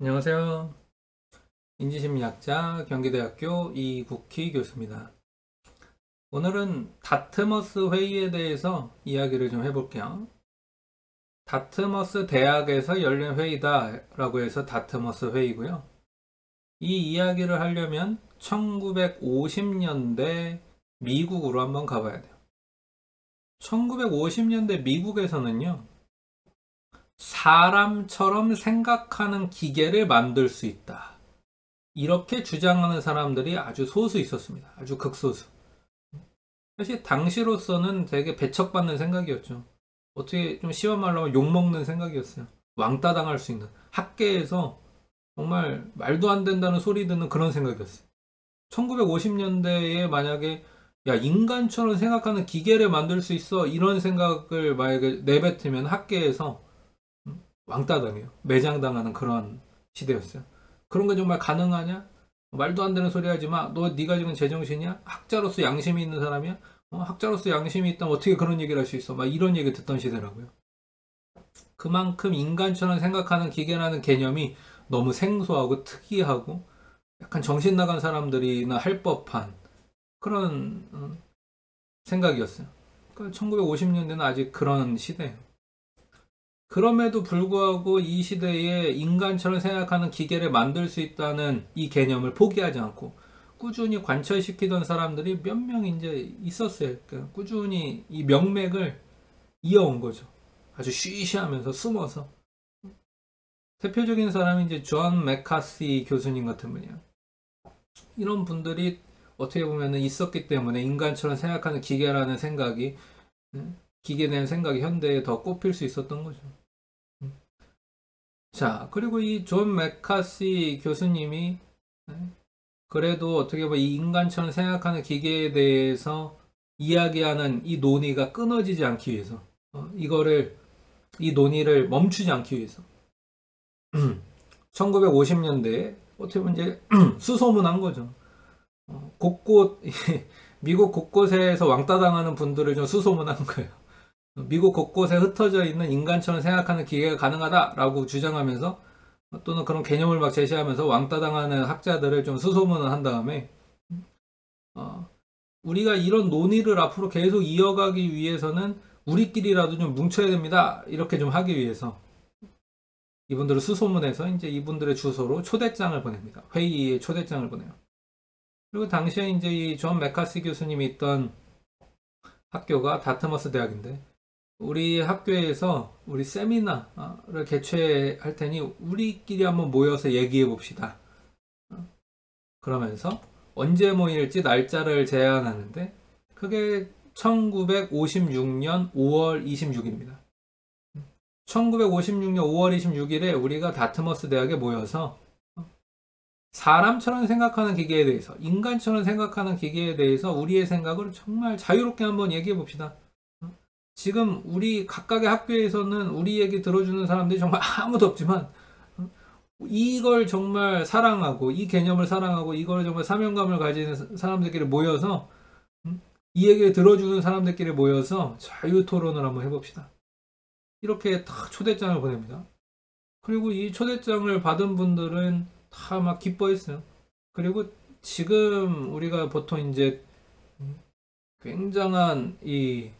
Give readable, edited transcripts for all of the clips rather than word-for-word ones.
안녕하세요. 인지심리학자 경기대학교 이국희 교수입니다. 오늘은 다트머스 회의에 대해서 이야기를 좀 해볼게요. 다트머스 대학에서 열린 회의다 라고 해서 다트머스 회의고요. 이 이야기를 하려면 1950년대 미국으로 한번 가봐야 돼요. 1950년대 미국에서는요, 사람처럼 생각하는 기계를 만들 수 있다, 이렇게 주장하는 사람들이 아주 소수 있었습니다. 아주 극소수. 사실 당시로서는 되게 배척받는 생각이었죠. 어떻게 좀 심한 말로 하면 욕먹는 생각이었어요. 왕따 당할 수 있는, 학계에서 정말 말도 안 된다는 소리 듣는 그런 생각이었어요. 1950년대에 만약에 야, 인간처럼 생각하는 기계를 만들 수 있어, 이런 생각을 만약에 내뱉으면 학계에서 왕따 당해요. 매장당하는 그런 시대였어요. 그런 게 정말 가능하냐? 말도 안 되는 소리 하지 마. 너 네가 지금 제정신이야? 학자로서 양심이 있는 사람이야? 학자로서 양심이 있다면 어떻게 그런 얘기를 할 수 있어? 막 이런 얘기 듣던 시대라고요. 그만큼 인간처럼 생각하는 기계라는 개념이 너무 생소하고 특이하고 약간 정신 나간 사람들이나 할 법한 그런 생각이었어요. 그러니까 1950년대는 아직 그런 시대예요. 그럼에도 불구하고 이 시대에 인간처럼 생각하는 기계를 만들 수 있다는 이 개념을 포기하지 않고 꾸준히 관철시키던 사람들이 몇 명 이제 있었어요. 그러니까 꾸준히 이 명맥을 이어온 거죠. 아주 쉬쉬하면서 숨어서. 대표적인 사람이 이제 존 맥카시 교수님 같은 분이에요. 이런 분들이 어떻게 보면 있었기 때문에 인간처럼 생각하는 기계라는 생각이, 기계에 대한 생각이 현대에 더 꼽힐 수 있었던 거죠. 자, 그리고 이 존 맥카시 교수님이 그래도 어떻게 보면 이 인간처럼 생각하는 기계에 대해서 이야기하는 이 논의가 끊어지지 않기 위해서, 이 논의를 멈추지 않기 위해서 1950년대에 어떻게 보면 이제 수소문한 거죠. 곳곳 미국 곳곳에서 왕따 당하는 분들을 좀 수소문한 거예요. 미국 곳곳에 흩어져 있는 인간처럼 생각하는 기계가 가능하다라고 주장하면서, 또는 그런 개념을 막 제시하면서 왕따 당하는 학자들을 좀 수소문을 한 다음에, 우리가 이런 논의를 앞으로 계속 이어가기 위해서는 우리끼리라도 좀 뭉쳐야 됩니다, 이렇게 좀 하기 위해서 이분들을 수소문해서 이제 이분들의 주소로 초대장을 보냅니다. 회의에 초대장을 보내요. 그리고 당시에 이제 이 존 맥카시 교수님이 있던 학교가 다트머스 대학인데, 우리 학교에서 우리 세미나를 개최할 테니 우리끼리 한번 모여서 얘기해 봅시다. 그러면서 언제 모일지 날짜를 제안하는데, 그게 1956년 5월 26일입니다. 1956년 5월 26일에 우리가 다트머스 대학에 모여서 사람처럼 생각하는 기계에 대해서, 인간처럼 생각하는 기계에 대해서 우리의 생각을 정말 자유롭게 한번 얘기해 봅시다. 지금 우리 각각의 학교에서는 우리 얘기 들어주는 사람들이 정말 아무도 없지만, 이걸 정말 사랑하고 이 개념을 사랑하고 이걸 정말 사명감을 가지는 사람들끼리 모여서, 이 얘기를 들어주는 사람들끼리 모여서 자유토론을 한번 해봅시다. 이렇게 다 초대장을 보냅니다. 그리고 이 초대장을 받은 분들은 다 막 기뻐했어요. 그리고 지금 우리가 보통 이제 굉장한 이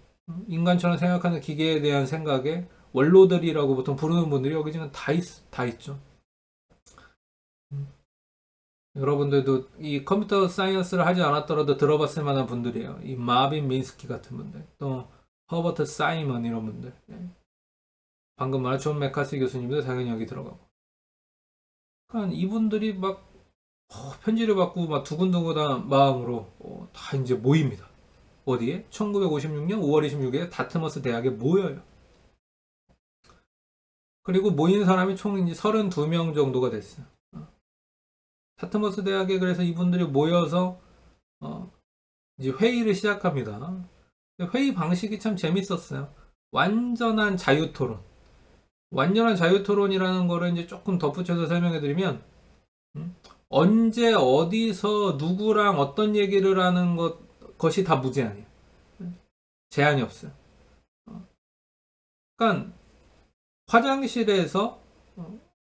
인간처럼 생각하는 기계에 대한 생각에 원로들이라고 보통 부르는 분들이 여기 지금 다 있죠. 여러분들도 이 컴퓨터 사이언스를 하지 않았더라도 들어봤을 만한 분들이에요. 이 마빈 민스키 같은 분들, 또 허버트 사이먼, 이런 분들. 방금 말한 존 맥카시 교수님도 당연히 여기 들어가고. 그러니까 이분들이 막 편지를 받고 막 두근두근한 마음으로 다 이제 모입니다. 어디에? 1956년 5월 26일에 다트머스 대학에 모여요. 그리고 모인 사람이 총 이제 32명 정도가 됐어요. 다트머스 대학에 그래서 이분들이 모여서 이제 회의를 시작합니다. 회의 방식이 참 재밌었어요. 완전한 자유토론. 완전한 자유토론이라는 거를 이제 조금 덧붙여서 설명해 드리면, 언제 어디서 누구랑 어떤 얘기를 하는 것이 다 무제한이에요. 제한이 없어요. 그러니까 화장실에서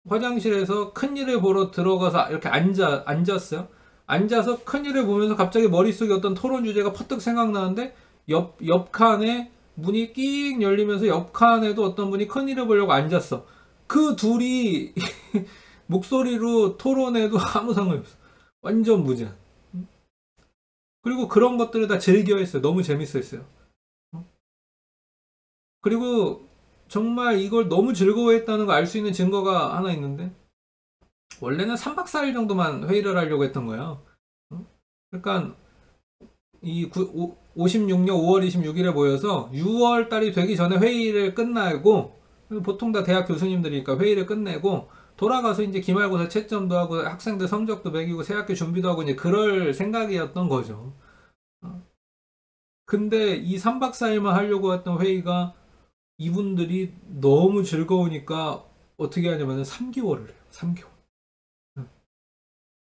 화장실에서 큰일을 보러 들어가서 이렇게 앉았어요. 앉아서 큰일을 보면서 갑자기 머릿속에 어떤 토론 주제가 퍼뜩 생각나는데 옆 칸에 문이 끽 열리면서 옆 칸에도 어떤 분이 큰일을 보려고 앉았어. 그 둘이 목소리로 토론해도 아무 상관이 없어. 완전 무제한. 그리고 그런 것들을 다 즐겨했어요. 너무 재밌어했어요. 그리고 정말 이걸 너무 즐거워했다는 거 알 수 있는 증거가 하나 있는데, 원래는 3박 4일 정도만 회의를 하려고 했던 거예요. 그러니까 이 56년 5월 26일에 모여서 6월 달이 되기 전에 회의를 끝나고, 보통 다 대학 교수님들이니까 회의를 끝내고 돌아가서 이제 기말고사 채점도 하고 학생들 성적도 매기고 새학기 준비도 하고 이제 그럴 생각이었던 거죠. 근데 이 3박 4일만 하려고 했던 회의가 이분들이 너무 즐거우니까 어떻게 하냐면 3개월을 해요. 3개월.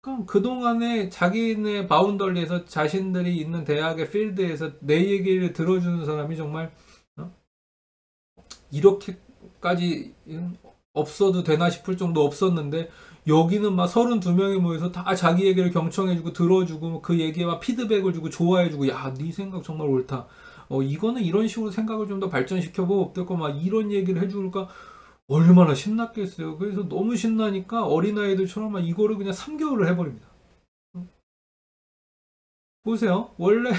그럼 그동안에 자기네 바운더리에서 자신들이 있는 대학의 필드에서 내 얘기를 들어주는 사람이 정말 이렇게까지 없어도 되나 싶을 정도 없었는데, 여기는 막 32명이 모여서 다 자기 얘기를 경청해주고 들어주고 그 얘기에 막 피드백을 주고 좋아해주고, 야, 네 생각 정말 옳다. 이거는 이런 식으로 생각을 좀 더 발전시켜보면 어떨까? 막 이런 얘기를 해주니까 얼마나 신났겠어요. 그래서 너무 신나니까 어린아이들처럼 막 이거를 그냥 3개월을 해버립니다. 보세요. 원래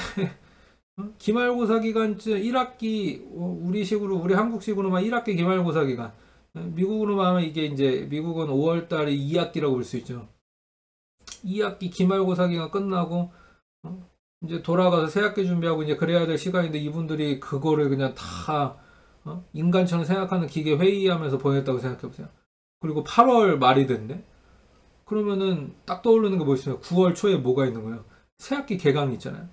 기말고사 기간쯤 1학기, 우리식으로, 우리 한국식으로만 1학기 기말고사 기간, 미국으로만 하면 이게 이제 미국은 5월달에 2학기라고 볼 수 있죠. 2학기 기말고사 기간 끝나고 이제 돌아가서 새학기 준비하고 이제 그래야 될 시간인데, 이분들이 그거를 그냥 다 인간처럼 생각하는 기계 회의하면서 보냈다고 생각해보세요. 그리고 8월 말이 됐네? 그러면은 딱 떠오르는 게 뭐 있어요? 9월 초에 뭐가 있는 거예요? 새학기 개강이 있잖아요.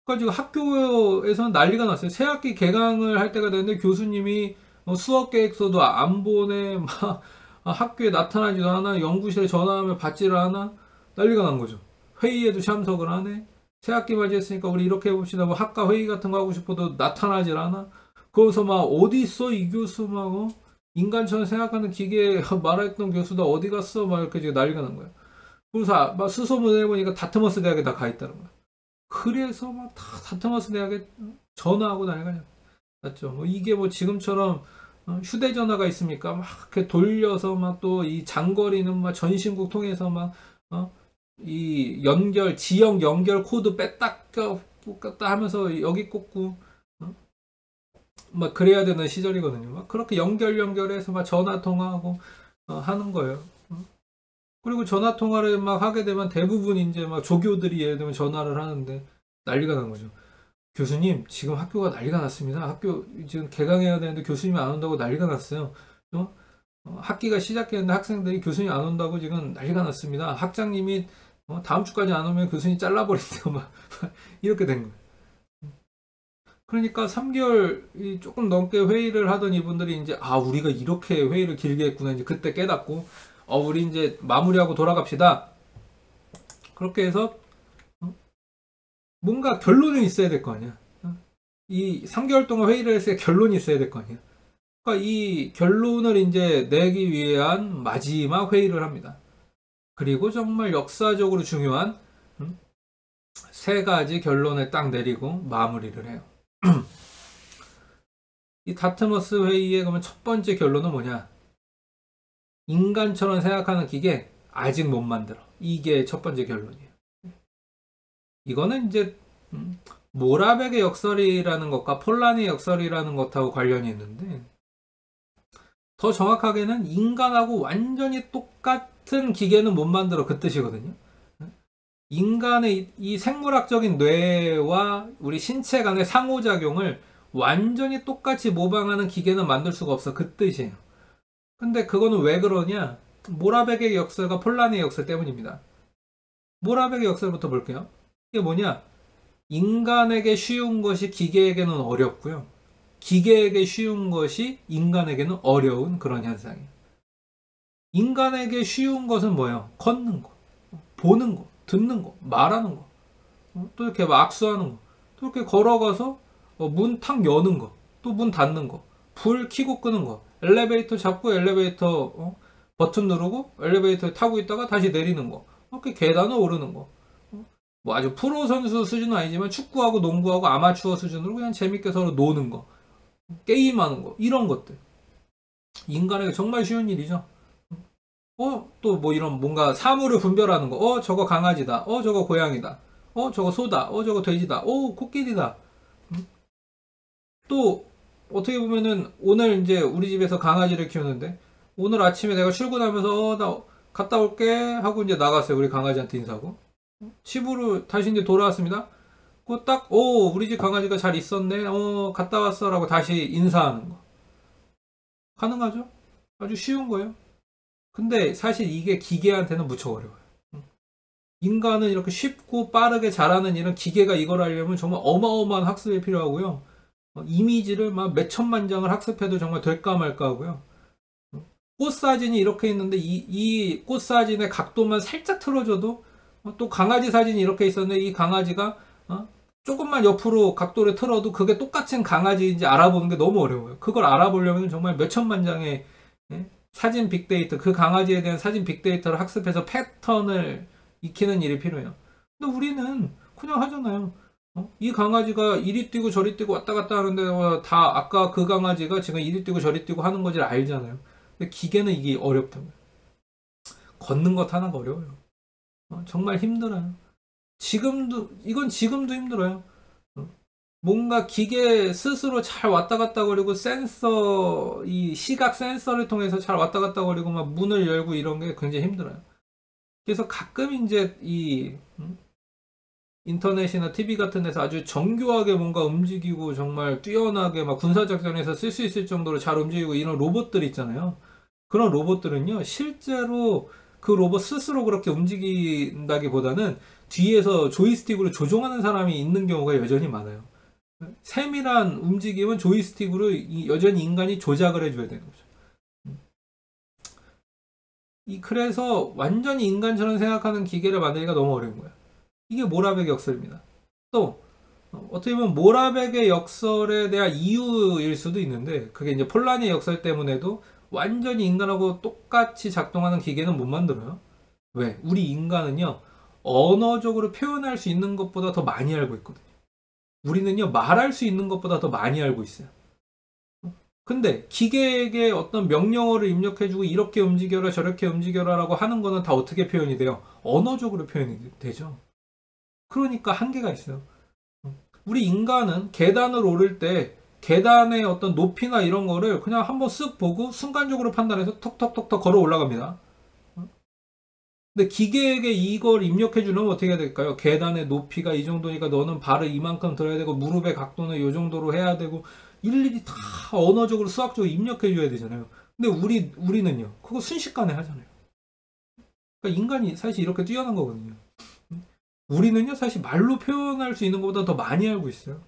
그러니까 지금 학교에서는 난리가 났어요. 새학기 개강을 할 때가 됐는데 교수님이 수업 계획서도 안 보내, 막 학교에 나타나지도 않아, 연구실에 전화하면 받지를 않아, 난리가 난 거죠. 회의에도 참석을 하네. 새학기 맞이했으니까 우리 이렇게 해봅시다. 뭐 학과 회의 같은 거 하고 싶어도 나타나질 않아. 그래서 막 어디 있어 이 교수, 막 인간처럼 생각하는 기계 말했던 교수다 어디 갔어, 막 이렇게 지금 난리가 난 거야. 그래서 막 수소문 해보니까 다트머스 대학에 다 가 있다는 거야. 그래서 막 다 다트머스 대학에 전화하고 난리가 났죠. 뭐 이게 뭐 지금처럼 휴대전화가 있습니까? 막 이렇게 돌려서 막 또 이 장거리는 막 전신국 통해서 막 이 연결, 지역 연결 코드 뺐다 꼈다 하면서 여기 꽂고 막 그래야 되는 시절이거든요. 막 그렇게 연결해서 막 전화 통화하고 하는 거예요. 그리고 전화 통화를 막 하게 되면 대부분 이제 막 조교들이 예를 들면 전화를 하는데 난리가 난 거죠. 교수님, 지금 학교가 난리가 났습니다. 학교 지금 개강해야 되는데 교수님이 안 온다고 난리가 났어요. 학기가 시작했는데 학생들이 교수님 안 온다고 지금 난리가 났습니다. 학장님이 다음 주까지 안 오면 교수님 잘라버린대요. 막 이렇게 된 거예요. 그러니까 3개월 조금 넘게 회의를 하던 이분들이 이제 우리가 이렇게 회의를 길게 했구나, 이제 그때 깨닫고 우리 이제 마무리하고 돌아갑시다. 그렇게 해서 뭔가 결론이 있어야 될 거 아니야. 이 3개월 동안 회의를 했을 때 결론이 있어야 될 거 아니야. 그러니까 이 결론을 이제 내기 위한 마지막 회의를 합니다. 그리고 정말 역사적으로 중요한 세 가지 결론을 딱 내리고 마무리를 해요. 이 다트머스 회의의 그러면 첫 번째 결론은 뭐냐? 인간처럼 생각하는 기계 아직 못 만들어. 이게 첫 번째 결론이에요. 이거는 이제 모라벡의 역설이라는 것과 폴란의 역설이라는 것하고 관련이 있는데, 더 정확하게는 인간하고 완전히 똑같은 기계는 못 만들어, 그 뜻이거든요. 인간의 이 생물학적인 뇌와 우리 신체 간의 상호작용을 완전히 똑같이 모방하는 기계는 만들 수가 없어, 그 뜻이에요. 근데 그거는 왜 그러냐? 모라벡의 역설과 폴란의 역설 때문입니다. 모라벡의 역설부터 볼게요. 이게 뭐냐? 인간에게 쉬운 것이 기계에게는 어렵고요. 기계에게 쉬운 것이 인간에게는 어려운 그런 현상이에요. 인간에게 쉬운 것은 뭐예요? 걷는 거, 보는 거, 듣는 거, 말하는 거, 또 이렇게 악수하는 거, 또 이렇게 걸어가서 문 탁 여는 거, 또 문 닫는 거, 불 켜고 끄는 거, 엘리베이터 잡고 엘리베이터 버튼 누르고 엘리베이터 타고 있다가 다시 내리는 거, 이렇게 계단을 오르는 거. 뭐 아주 프로 선수 수준은 아니지만 축구하고 농구하고 아마추어 수준으로 그냥 재밌게 서로 노는 거, 게임하는 거, 이런 것들. 인간에게 정말 쉬운 일이죠. 또 뭐 이런 뭔가 사물을 분별하는 거. 저거 강아지다. 저거 고양이다. 저거 소다. 저거 돼지다. 코끼리다. 또 어떻게 보면은 오늘 이제 우리 집에서 강아지를 키우는데 오늘 아침에 내가 출근하면서 나 갔다 올게 하고 이제 나갔어요. 우리 강아지한테 인사하고. 집으로 다시 이제 돌아왔습니다. 그 딱, 우리 집 강아지가 잘 있었네. 갔다 왔어. 라고 다시 인사하는 거. 가능하죠? 아주 쉬운 거예요. 근데 사실 이게 기계한테는 무척 어려워요. 인간은 이렇게 쉽고 빠르게 잘하는 일은 기계가 이걸 하려면 정말 어마어마한 학습이 필요하고요. 이미지를 막 몇천만 장을 학습해도 정말 될까 말까 하고요. 꽃 사진이 이렇게 있는데 이 꽃 사진의 각도만 살짝 틀어줘도 또 강아지 사진이 이렇게 있었는데 이 강아지가 조금만 옆으로 각도를 틀어도 그게 똑같은 강아지인지 알아보는 게 너무 어려워요. 그걸 알아보려면 정말 몇천만 장의 사진 빅데이터, 그 강아지에 대한 사진 빅데이터를 학습해서 패턴을 익히는 일이 필요해요. 근데 우리는 그냥 하잖아요. 이 강아지가 이리 뛰고 저리 뛰고 왔다 갔다 하는데 다 아까 그 강아지가 지금 이리 뛰고 저리 뛰고 하는 거지 알잖아요. 근데 기계는 이게 어렵다고요. 걷는 것 하나가 어려워요. 정말 힘들어요. 이건 지금도 힘들어요. 뭔가 기계 스스로 잘 왔다 갔다 거리고 이 시각 센서를 통해서 잘 왔다 갔다 거리고 막 문을 열고 이런 게 굉장히 힘들어요. 그래서 가끔 이제 인터넷이나 TV 같은 데서 아주 정교하게 뭔가 움직이고 정말 뛰어나게 막 군사작전에서 쓸 수 있을 정도로 잘 움직이고 이런 로봇들 있잖아요. 그런 로봇들은요, 실제로 그 로봇 스스로 그렇게 움직인다기보다는 뒤에서 조이스틱으로 조종하는 사람이 있는 경우가 여전히 많아요. 세밀한 움직임은 조이스틱으로 여전히 인간이 조작을 해줘야 되는 거죠. 그래서 완전히 인간처럼 생각하는 기계를 만들기가 너무 어려운 거예요. 이게 모라백의 역설입니다. 또 어떻게 보면 모라백의 역설에 대한 이유일 수도 있는데 그게 이제 폴란의 역설 때문에도 완전히 인간하고 똑같이 작동하는 기계는 못 만들어요. 왜? 우리 인간은요, 언어적으로 표현할 수 있는 것보다 더 많이 알고 있거든요. 우리는요, 말할 수 있는 것보다 더 많이 알고 있어요. 근데 기계에게 어떤 명령어를 입력해주고 이렇게 움직여라 저렇게 움직여라 라고 하는 거는 다 어떻게 표현이 돼요? 언어적으로 표현이 되죠. 그러니까 한계가 있어요. 우리 인간은 계단을 오를 때 계단의 어떤 높이나 이런 거를 그냥 한번 쓱 보고 순간적으로 판단해서 톡톡톡톡 걸어 올라갑니다. 근데 기계에게 이걸 입력해 주려면 어떻게 해야 될까요? 계단의 높이가 이 정도니까 너는 발을 이만큼 들어야 되고 무릎의 각도는 이 정도로 해야 되고 일일이 다 언어적으로 수학적으로 입력해 줘야 되잖아요. 근데 우리는요, 그거 순식간에 하잖아요. 그러니까 인간이 사실 이렇게 뛰어난 거거든요. 우리는요, 사실 말로 표현할 수 있는 것보다 더 많이 알고 있어요.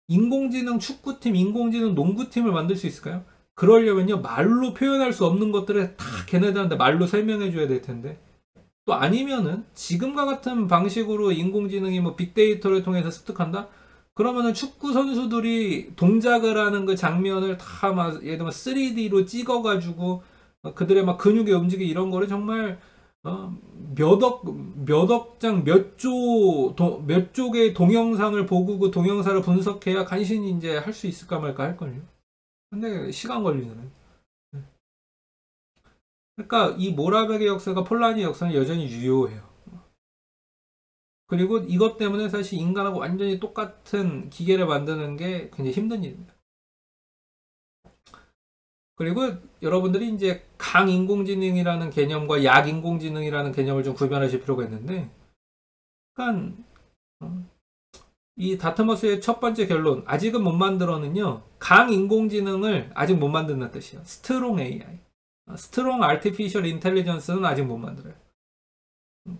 인공지능 축구팀, 인공지능 농구팀을 만들 수 있을까요? 그러려면요, 말로 표현할 수 없는 것들을 다 걔네들한테 말로 설명해 줘야 될 텐데. 또 아니면은 지금과 같은 방식으로 인공지능이 뭐 빅데이터를 통해서 습득한다? 그러면은 축구 선수들이 동작을 하는 그 장면을 다 막 예를 들면 3D로 찍어가지고 그들의 막 근육의 움직임 이런 거를 정말 몇 억 장, 몇 쪽의 동영상을 보고 그 동영상을 분석해야 간신히 이제 할 수 있을까 말까 할걸요. 근데 시간 걸리잖아요. 그러니까 이 모라백의 역사가 폴란의 역사는 여전히 유효해요. 그리고 이것 때문에 사실 인간하고 완전히 똑같은 기계를 만드는 게 굉장히 힘든 일입니다. 그리고 여러분들이 이제 강인공지능이라는 개념과 약인공지능이라는 개념을 좀 구별하실 필요가 있는데, 그러니까 이 다트머스의 첫 번째 결론, 아직은 못 만들어는요, 강인공지능을 아직 못 만든다는 뜻이에요. 스트롱 AI, 스트롱 아티피셜 인텔리전스는 아직 못 만들어요.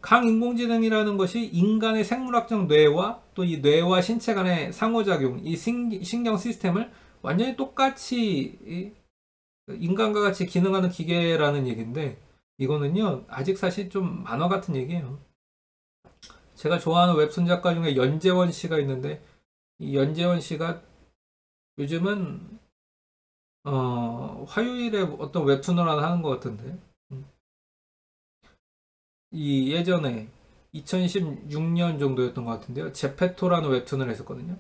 강인공지능이라는 것이 인간의 생물학적 뇌와 또 이 뇌와 신체 간의 상호작용, 이 신경 시스템을 완전히 똑같이 인간과 같이 기능하는 기계라는 얘기인데, 이거는요, 아직 사실 좀 만화 같은 얘기예요. 제가 좋아하는 웹툰 작가 중에 연재원 씨가 있는데, 이 연재원 씨가 요즘은 화요일에 어떤 웹툰을 하나 하는 것 같은데, 이 예전에 2016년 정도였던 것 같은데요. 제페토라는 웹툰을 했었거든요.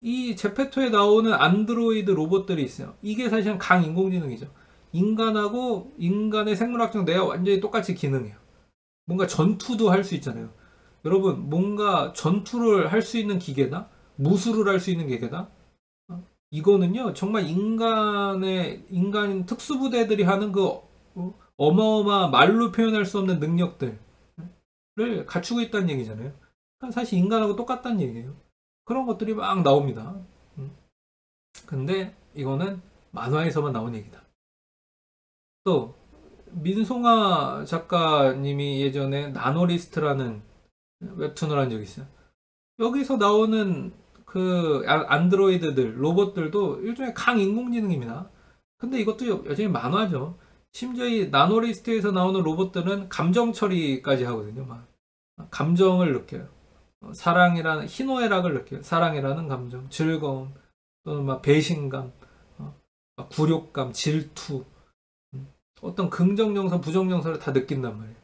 이 제페토에 나오는 안드로이드 로봇들이 있어요. 이게 사실은 강인공지능이죠. 인간하고 인간의 생물학적 뇌가 완전히 똑같이 기능해요. 뭔가 전투도 할 수 있잖아요. 여러분, 뭔가 전투를 할 수 있는 기계나 무술을 할 수 있는 기계나 이거는요, 정말 인간 특수부대들이 하는 그 어마어마한 말로 표현할 수 없는 능력들을 갖추고 있다는 얘기잖아요. 그러니까 사실 인간하고 똑같다는 얘기예요. 그런 것들이 막 나옵니다. 근데 이거는 만화에서만 나온 얘기다. 또 민송아 작가님이 예전에 나노리스트라는 웹툰을 한 적이 있어요. 여기서 나오는 그 안드로이드들, 로봇들도 일종의 강인공지능입니다. 근데 이것도 여전히 만화죠. 심지어 이 나노리스트에서 나오는 로봇들은 감정 처리까지 하거든요. 막 감정을 느껴요. 사랑이라는 희노애락을 느껴요. 사랑이라는 감정, 즐거움, 또는 막 배신감, 막 굴욕감, 질투, 어떤 긍정 정서, 부정 정서를 다 느낀단 말이에요.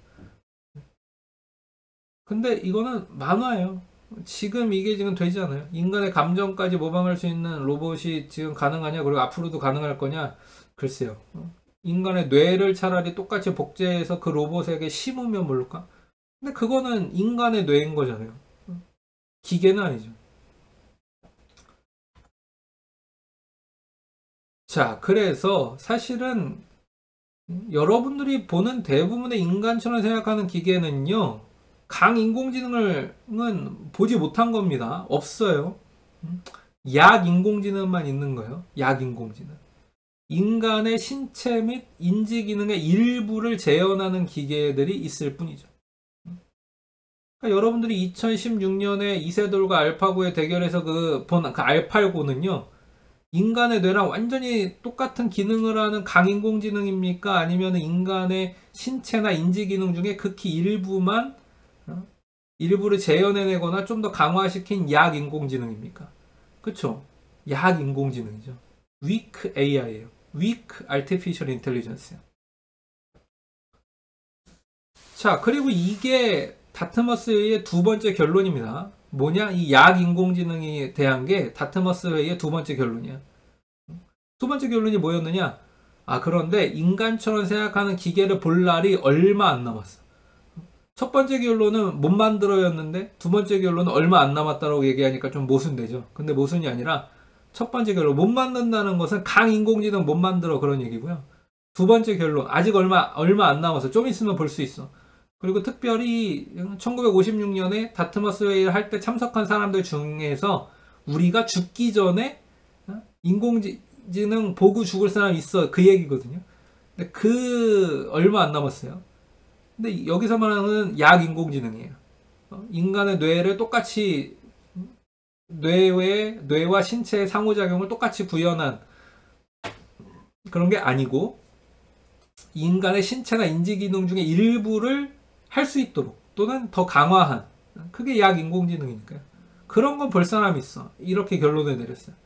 근데 이거는 만화예요. 지금 이게 지금 되지 않아요. 인간의 감정까지 모방할 수 있는 로봇이 지금 가능하냐, 그리고 앞으로도 가능할 거냐, 글쎄요. 인간의 뇌를 차라리 똑같이 복제해서 그 로봇에게 심으면 모를까? 근데 그거는 인간의 뇌인 거잖아요. 기계는 아니죠. 자, 그래서 사실은 여러분들이 보는 대부분의 인간처럼 생각하는 기계는요, 강인공지능은 보지 못한 겁니다. 없어요. 약인공지능만 있는 거예요. 약인공지능. 인간의 신체 및 인지 기능의 일부를 재현하는 기계들이 있을 뿐이죠. 그러니까 여러분들이 2016년에 이세돌과 알파고의 대결에서 본 알팔고는요, 인간의 뇌랑 완전히 똑같은 기능을 하는 강인공지능입니까? 아니면 인간의 신체나 인지 기능 중에 극히 일부를 재현해내거나 좀 더 강화시킨 약인공지능입니까? 그쵸? 약인공지능이죠. Weak AI예요. Weak Artificial Intelligence요. 자, 그리고 이게 다트머스 회의의 두 번째 결론입니다. 뭐냐? 이 약인공지능에 대한 게 다트머스 회의의 두 번째 결론이야. 두 번째 결론이 뭐였느냐? 그런데 인간처럼 생각하는 기계를 볼 날이 얼마 안 남았어. 첫 번째 결론은 못 만들어였는데 두 번째 결론은 얼마 안 남았다라고 얘기하니까 좀 모순되죠. 근데 모순이 아니라 첫 번째 결론 못 만든다는 것은 강인공지능 못 만들어 그런 얘기고요. 두 번째 결론 아직 얼마 안 남았어. 좀 있으면 볼 수 있어. 그리고 특별히 1956년에 다트머스 회의를 할 때 참석한 사람들 중에서 우리가 죽기 전에 인공지능 보고 죽을 사람 있어 그 얘기거든요. 근데 얼마 안 남았어요. 근데 여기서 말하는 약인공지능이에요. 인간의 뇌를 똑같이 뇌와 신체의 상호작용을 똑같이 구현한 그런 게 아니고 인간의 신체나 인지기능 중에 일부를 할 수 있도록 또는 더 강화한 그게 약인공지능이니까요. 그런 건 볼 사람이 있어. 이렇게 결론을 내렸어요.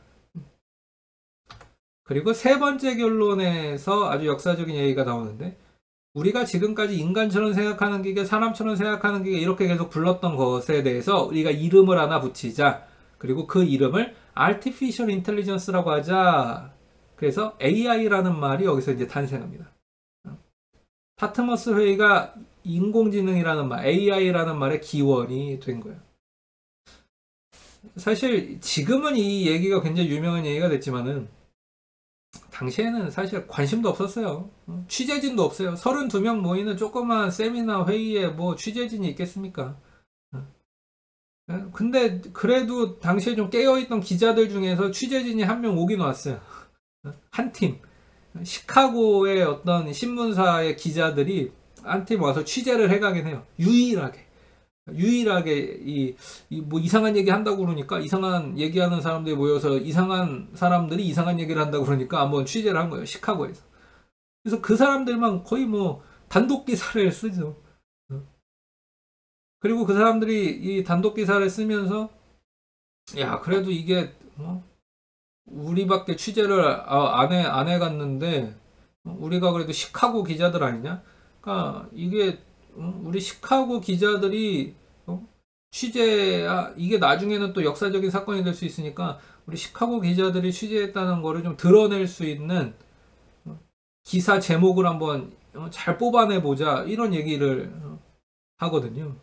그리고 세 번째 결론에서 아주 역사적인 얘기가 나오는데 우리가 지금까지 인간처럼 생각하는 기계, 사람처럼 생각하는 기계 이렇게 계속 불렀던 것에 대해서 우리가 이름을 하나 붙이자. 그리고 그 이름을 Artificial Intelligence라고 하자. 그래서 AI라는 말이 여기서 이제 탄생합니다. 타트머스 회의가 인공지능이라는 말, AI라는 말의 기원이 된 거예요. 사실 지금은 이 얘기가 굉장히 유명한 얘기가 됐지만은 당시에는 사실 관심도 없었어요. 취재진도 없어요. 32명 모이는 조그만 세미나 회의에 뭐 취재진이 있겠습니까? 근데 그래도 당시에 좀 깨어있던 기자들 중에서 취재진이 한 명 오긴 왔어요. 한 팀. 시카고의 어떤 신문사의 기자들이 한 팀 와서 취재를 해가긴 해요. 유일하게 뭐 이상한 얘기 한다고 그러니까 이상한 얘기하는 사람들이 모여서 이상한 사람들이 이상한 얘기를 한다고 그러니까 한번 취재를 한 거예요. 시카고에서. 그래서 그 사람들만 거의 뭐 단독 기사를 쓰죠. 그리고 그 사람들이 이 단독 기사를 쓰면서 야 그래도 이게 우리밖에 취재를 안 해갔는데 우리가 그래도 시카고 기자들 아니냐? 그러니까 이게 우리 시카고 기자들이 이게 나중에는 또 역사적인 사건이 될 수 있으니까 우리 시카고 기자들이 취재했다는 거를 좀 드러낼 수 있는 기사 제목을 한번 잘 뽑아내 보자 이런 얘기를 하거든요.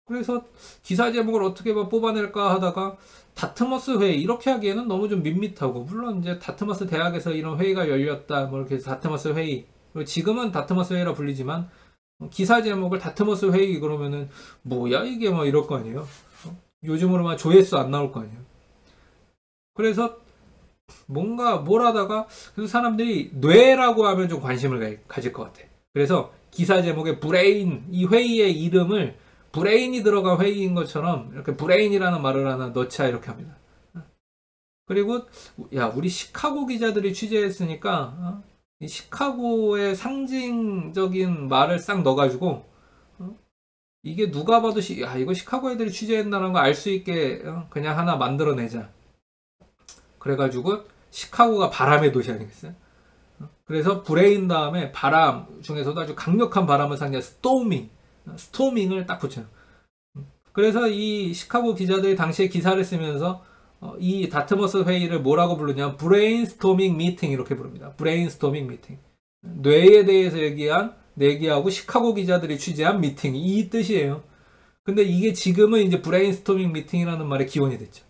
그래서 기사 제목을 어떻게 뽑아낼까 하다가 다트머스 회의 이렇게 하기에는 너무 좀 밋밋하고, 물론 이제 다트머스 대학에서 이런 회의가 열렸다 뭐 이렇게 다트머스 회의, 지금은 다트머스 회의라 불리지만 기사 제목을 다트머스 회의 그러면은 뭐야 이게 뭐 이럴 거 아니에요. 요즘으로만 조회수 안 나올 거 아니에요. 그래서 뭔가 뭘 하다가 그래서 사람들이 뇌라고 하면 좀 관심을 가질 것 같아. 그래서 기사 제목에 브레인, 이 회의의 이름을 브레인이 들어간 회의인 것처럼 이렇게 브레인이라는 말을 하나 넣자 이렇게 합니다. 그리고 야, 우리 시카고 기자들이 취재했으니까 이 시카고의 상징적인 말을 싹 넣어가지고 이게 누가 봐도 야, 이거 시카고 애들이 취재했나라는 거 알 수 있게 그냥 하나 만들어내자. 그래가지고 시카고가 바람의 도시 아니겠어요? 그래서 브레인 다음에 바람 중에서도 아주 강력한 바람을 상징한 스토밍을 딱 붙여요. 그래서 이 시카고 기자들이 당시에 기사를 쓰면서 이 다트머스 회의를 뭐라고 부르냐면 브레인스토밍 미팅 이렇게 부릅니다. 브레인스토밍 미팅. 뇌에 대해서 얘기하고 시카고 기자들이 취재한 미팅, 이 뜻이에요. 근데 이게 지금은 이제 브레인스토밍 미팅이라는 말의 기원이 됐죠.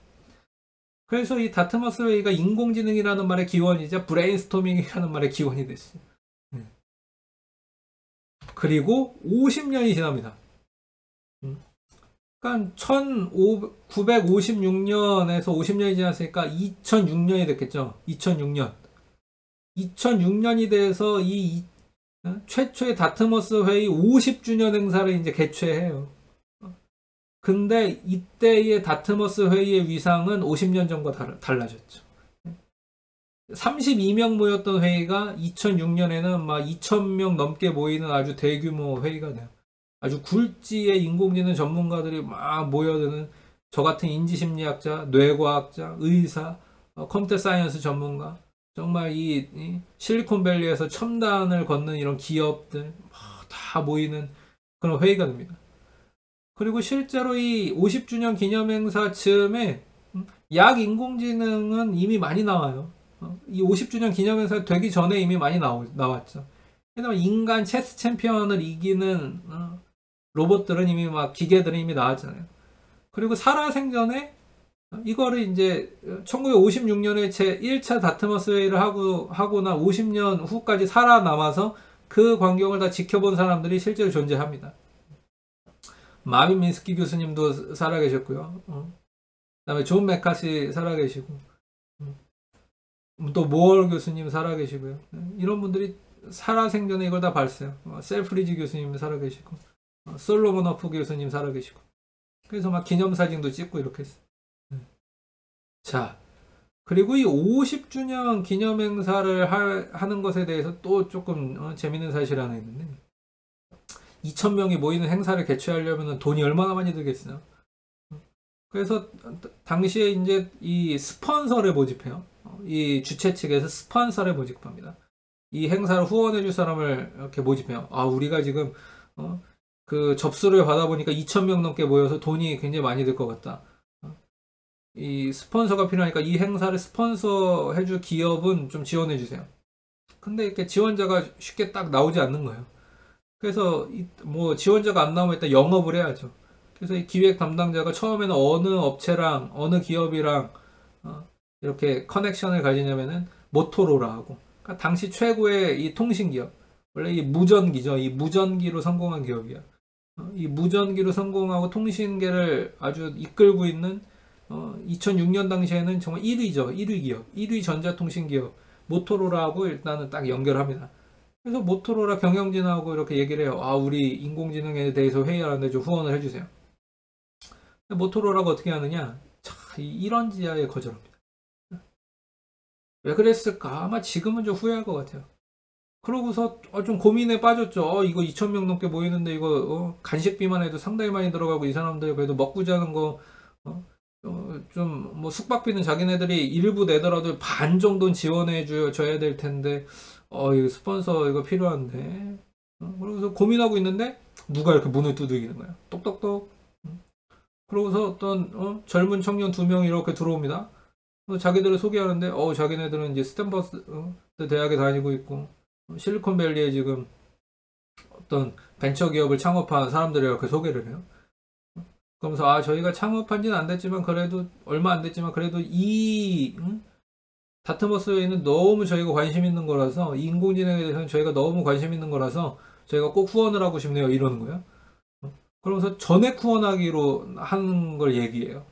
그래서 이 다트머스 회의가 인공지능이라는 말의 기원이자 브레인스토밍이라는 말의 기원이 됐어요. 그리고 50년이 지납니다. 그러니까 1956년에서 50년이 지났으니까 2006년이 됐겠죠. 2006년이 돼서 이 최초의 다트머스 회의 50주년 행사를 이제 개최해요. 근데 이때의 다트머스 회의의 위상은 50년 전과 달라졌죠. 32명 모였던 회의가 2006년에는 막 2,000명 넘게 모이는 아주 대규모 회의가 돼요. 아주 굴지의 인공지능 전문가들이 막 모여드는, 저 같은 인지심리학자, 뇌과학자, 의사, 컴퓨터 사이언스 전문가, 정말 이 실리콘밸리에서 첨단을 걷는 이런 기업들 다 모이는 그런 회의가 됩니다. 그리고 실제로 이 50주년 기념행사 즈음에 약 인공지능은 이미 많이 나와요. 이 50주년 기념행사 되기 전에 이미 많이 나왔죠. 왜냐면 인간 체스 챔피언을 이기는 로봇들은 이미 기계들은 이미 나왔잖아요. 그리고 살아생전에 이거를 이제 1956년에 제 1차 다트머스 회의를 하고 나 50년 후까지 살아남아서 그 광경을 다 지켜본 사람들이 실제로 존재합니다. 마빈 민스키 교수님도 살아계셨고요. 그다음에 존 메카시 살아계시고, 또 모얼 교수님 살아계시고요. 이런 분들이 살아생전에 이걸 다 봤어요. 셀프리지 교수님 살아계시고, 솔로몬 허프 교수님 살아계시고, 그래서 기념사진도 찍고 이렇게 했어요. 자, 그리고 이 50주년 기념행사를 하는 것에 대해서 또 조금 재밌는 사실이 하나 있는데, 2,000명이 모이는 행사를 개최하려면 돈이 얼마나 많이 들겠어요. 그래서 당시에 이제 이 스폰서를 모집해요. 이 주최 측에서 스폰서를 모집합니다. 이 행사를 후원해줄 사람을 이렇게 모집해요. 우리가 지금 그 접수를 받아보니까 2,000명 넘게 모여서 돈이 굉장히 많이 들 것 같다. 이 스폰서가 필요하니까 이 행사를 스폰서 해줄 기업은 좀 지원해 주세요. 근데 이렇게 지원자가 쉽게 딱 나오지 않는 거예요. 그래서 뭐 지원자가 안 나오면 일단 영업을 해야죠. 그래서 이 기획 담당자가 처음에는 어느 업체랑 어느 기업이랑 이렇게 커넥션을 가지냐면은 모토로라하고, 그러니까 당시 최고의 이 통신기업, 원래 이 무전기죠. 이 무전기로 성공한 기업이야. 이 무전기로 성공하고 통신계를 아주 이끌고 있는 2006년 당시에는 정말 1위죠. 1위 기업, 1위 전자통신기업 모토로라하고 일단은 딱 연결합니다. 그래서 모토로라 경영진하고 이렇게 얘기를 해요. 우리 인공지능에 대해서 회의하는데 좀 후원을 해주세요. 모토로라가 어떻게 하느냐? 이런 지하에 거절합니다. 왜 그랬을까? 아마 지금은 좀 후회할 것 같아요. 그러고서 좀 고민에 빠졌죠. 이거 2,000명 넘게 모이는데 이거 간식비만 해도 상당히 많이 들어가고, 이 사람들 그래도 먹고 자는 거 좀 뭐 숙박비는 자기네들이 일부 내더라도 반 정도는 지원해 줘야 될 텐데 이 스폰서 이거 필요한데 그러고서 고민하고 있는데 누가 이렇게 문을 두들기는 거야. 똑똑똑. 그러고서 어떤 젊은 청년 2명이 이렇게 들어옵니다. 자기들을 소개하는데 자기네들은 이제 스탠퍼드 대학에 다니고 있고 실리콘밸리에 지금 어떤 벤처 기업을 창업한 사람들이 이렇게 소개를 해요. 그러면서 저희가 창업한 지는 안 됐지만 그래도 얼마 안 됐지만 그래도 이 다트머스에는 너무 저희가 관심 있는 거라서 이 인공지능에 대해서는 저희가 너무 관심 있는 거라서 저희가 꼭 후원을 하고 싶네요 이러는 거예요. 그러면서 전액 후원하기로 하는 걸 얘기해요.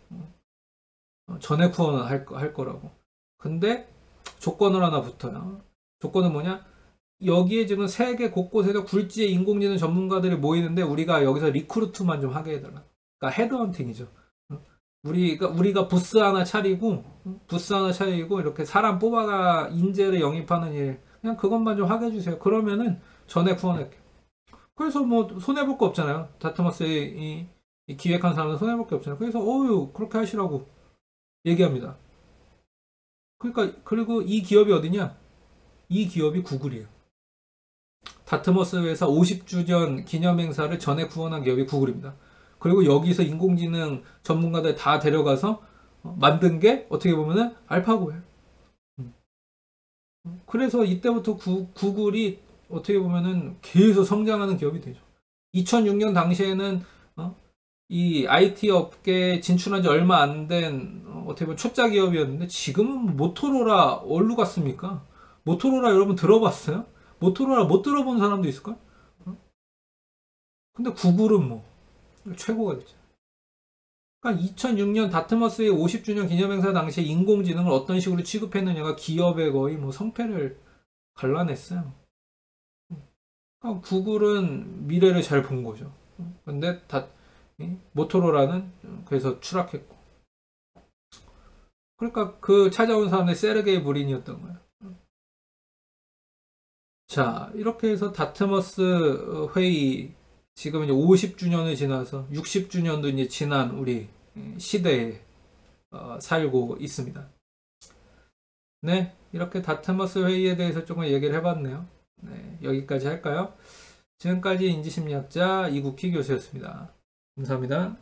전액 후원을 할 거라고. 근데 조건을 하나 붙어요. 조건은 뭐냐? 여기에 지금 세계 곳곳에서 굴지의 인공지능 전문가들이 모이는데 우리가 여기서 리크루트만 좀 하게 해달라. 그러니까 헤드헌팅이죠. 우리가 부스 하나 차리고 이렇게 사람 뽑아가 인재를 영입하는 일 그냥 그것만 좀 하게 해주세요. 그러면은 전액 후원할게요. 그래서 뭐 손해볼 거 없잖아요. 다트머스의 이 기획한 사람은 손해볼 게 없잖아요. 그래서 그렇게 하시라고 얘기합니다. 그러니까 그리고 이 기업이 어디냐? 이 기업이 구글이에요. 다트머스 회사 50주년 기념행사를 전액 후원한 기업이 구글입니다. 그리고 여기서 인공지능 전문가들 다 데려가서 만든 게 어떻게 보면은 알파고예요. 그래서 이때부터 구글이 어떻게 보면은 계속 성장하는 기업이 되죠. 2006년 당시에는 이 IT 업계에 진출한 지 얼마 안 된 어떻게 보면 초짜 기업이었는데 지금은 모토로라 어디로 갔습니까? 모토로라 여러분 들어봤어요? 모토로라 못 들어본 사람도 있을걸? 근데 구글은 뭐 최고가 됐죠. 그러니까 2006년 다트머스의 50주년 기념행사 당시에 인공지능을 어떤 식으로 취급했느냐가 기업의 거의 뭐 성패를 갈라냈어요. 그러니까 구글은 미래를 잘 본 거죠. 근데 모토로라는 그래서 추락했고. 그러니까 그 찾아온 사람들이 세르게이 브린이었던 거예요. 자, 이렇게 해서 다트머스 회의 지금 이제 50주년을 지나서 60주년도 이제 지난 우리 시대에 살고 있습니다. 네, 이렇게 다트머스 회의에 대해서 조금 얘기를 해봤네요. 네, 여기까지 할까요? 지금까지 인지심리학자 이국희 교수였습니다. 감사합니다.